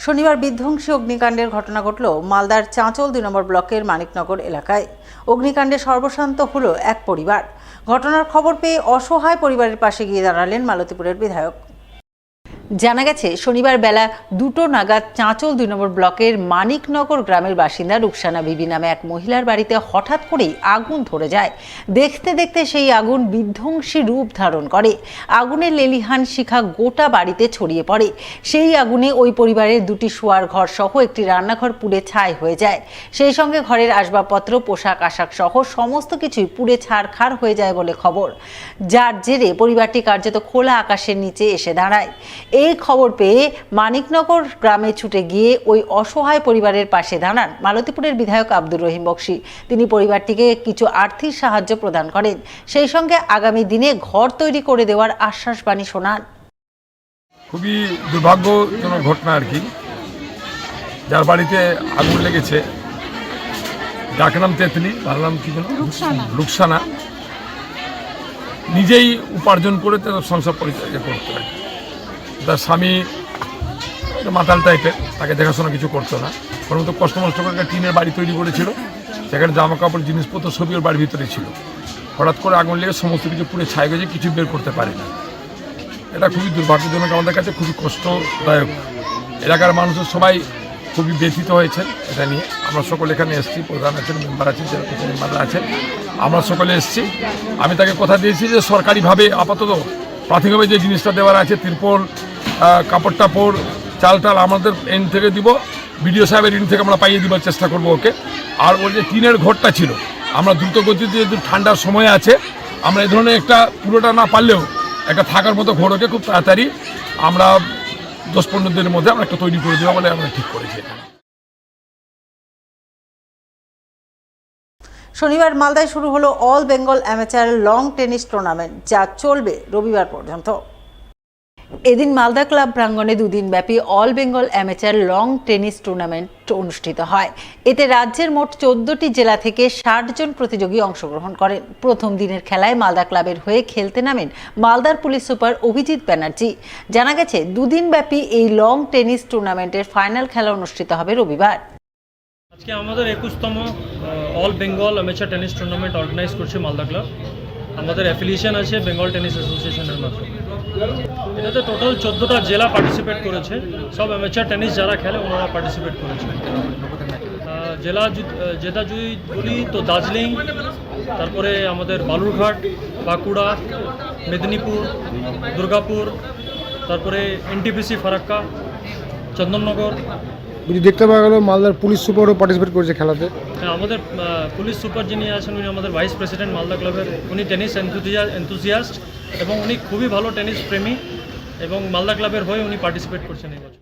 শনিবার বিধ্বংসী অগ্নিকাণ্ডের ঘটনা ঘটল মালদার চাঁচল ২ নম্বর ব্লকের মানিকনগর এলাকায়। অগ্নিকাণ্ডে সর্বশান্ত হলো এক পরিবার। ঘটনার খবর পেয়ে অসহায় পরিবারের পাশে গিয়ে দাঁড়ালেন মালতীপুরের বিধায়ক। জানা গেছে, শনিবার বেলা 2টো নাগাদ চাঁচল 2 নম্বর ব্লকের মানিকনগর গ্রামের বাসিন্দা রুকসানা বিবি নামে এক মহিলার বাড়িতে হঠাৎ করেই আগুন ধরে যায়। দেখতে দেখতে সেই আগুন বিধ্বংসী রূপ ধারণ করে। আগুনের লেলিহান শিখা গোটা বাড়িতে ছড়িয়ে পড়ে। সেই আগুনে ওই পরিবারের 2টি শোয়ার ঘর সহ একটি রান্নাঘর পুড়ে ছাই হয়ে যায়। সেই সঙ্গে ঘরের আসবাবপত্র, পোশাক আশাক সহ সমস্ত কিছুই পুড়ে ছারখার হয়ে যায় বলে খবর। যার জেরে পরিবারটি কার্যত খোলা আকাশের নিচে এসে দাঁড়ায়। এই খবর পেয়ে মানিকনগর গ্রামে ছুটে গিয়ে ওই অসহায় পরিবারের পাশে দাঁড়ান মালতীপুরের বিধায়ক আব্দুর রহিম বক্সী। তিনি পরিবারটিকে কিছু আর্থিক সাহায্য প্রদান করেন। সেই সঙ্গে আগামী দিনে ঘর তৈরি করে দেওয়ার আশ্বাসবাণী শোনান। খুবই দুর্ভাগ্যজনক ঘটনা আর কি। যার বাড়িতে আগুন লেগেছে, যাকে নাম তেতলি, ভালো নাম কি যেন, রুকসানা, নিজেই উপার্জন করে তার সংসার পরিচর্যা করতে হয়। তার স্বামী মাতাল টাইপের, তাকে দেখাশোনা কিছু করতো না। প্রথমত কষ্ট মষ্ট করে একটা টিনের বাড়ি তৈরি করেছিল, সেখানে জামা কাপড়, জিনিসপত্র সবই ওর বাড়ির ভিতরে ছিল। হঠাৎ করে আগুন লেগে সমস্ত কিছু পুড়ে ছাই গেছে, কিছু বের করতে পারে না। এটা খুবই দুর্ভাগ্যজনক, আমাদের কাছে খুবই কষ্টদায়ক। এলাকার মানুষের সবাই খুবই ব্যথিত হয়েছেন এটা নিয়ে। আমরা সকলে এখানে এসেছি, প্রধান আছেন, মেম্বার আছেন, যারা কিছু মেম্বাররা আছেন, আমরা সকলে এসেছি। আমি তাকে কথা দিয়েছি যে সরকারিভাবে আপাতত প্রাথমিকভাবে যে জিনিসটা দেওয়ার আছে, তিরপল, কাপড় টাপড়, চাল টাল আমাদের এন্ড থেকে দিব, বিডিও সাহেবের এন্ড থেকে আমরা পাইয়ে দেওয়ার চেষ্টা করবো ওকে। আর ওর যে টিনের ঘরটা ছিল, আমরা দ্রুত গতিতে যেহেতু ঠান্ডার সময় আছে, আমরা এই ধরনের একটা পুরোটা না পারলেও একটা থাকার মতো ঘর ওকে খুব তাড়াতাড়ি আমরা 10-15 দিনের মধ্যে আমরা একটা তৈরি করে দেবো বলে আমরা ঠিক করেছি। শনিবার মালদায় শুরু হলো all Bengal amateur long tennis tournament, যা চলবে রবিবার পর্যন্ত। এদিন মালদা ক্লাব প্রাঙ্গণে 2 দিন ব্যাপী all Bengal amateur long tennis tournament অনুষ্ঠিত হয়। এতে রাজ্যের মোট 14টি জেলা থেকে 60 জন প্রতিযোগী অংশগ্রহণ করেন। প্রথম দিনের খেলায় মালদা ক্লাবের হয়ে খেলতে নামেন মালদার পুলিশ সুপার অভিজিৎ ব্যানার্জি। জানা গেছে, 2 দিন ব্যাপী এই লং টেনিস টুর্নামেন্টের ফাইনাল খেলা অনুষ্ঠিত হবে রবিবার। আজকে আমাদের 21তম all Bengal amateur tennis tournament organise করছে মালদা ক্লাব। আমাদের অ্যাফিলিয়েশন আছে বেঙ্গল টেনিস অ্যাসোসিয়েশনের মাধ্যমে। এটাতে টোটাল 14টা জেলা পার্টিসিপেট করেছে। সব অ্যামেচার টেনিস যারা খেলে ওনারা পার্টিসিপেট করেছে। যেটা যদি বলি তো দার্জিলিং, তারপরে আমাদের বালুরঘাট, বাঁকুড়া, মেদিনীপুর, দুর্গাপুর, তারপরে এনটিপিসি ফারাক্কা, চন্দননগর। দেখতে পাওয়া গেল মালদার পুলিশ সুপারও পার্টিসিপেট করেছে খেলাতে। হ্যাঁ, আমাদের পুলিশ সুপার যিনি আছেন উনি আমাদের ভাইস প্রেসিডেন্ট মালদা ক্লাবের। উনি টেনিস এনথুজিয়াস্ট এবং উনি খুবই ভালো টেনিস প্রেমী এবং মালদা ক্লাবের হয়ে উনি পার্টিসিপেট করছেন এই বছর।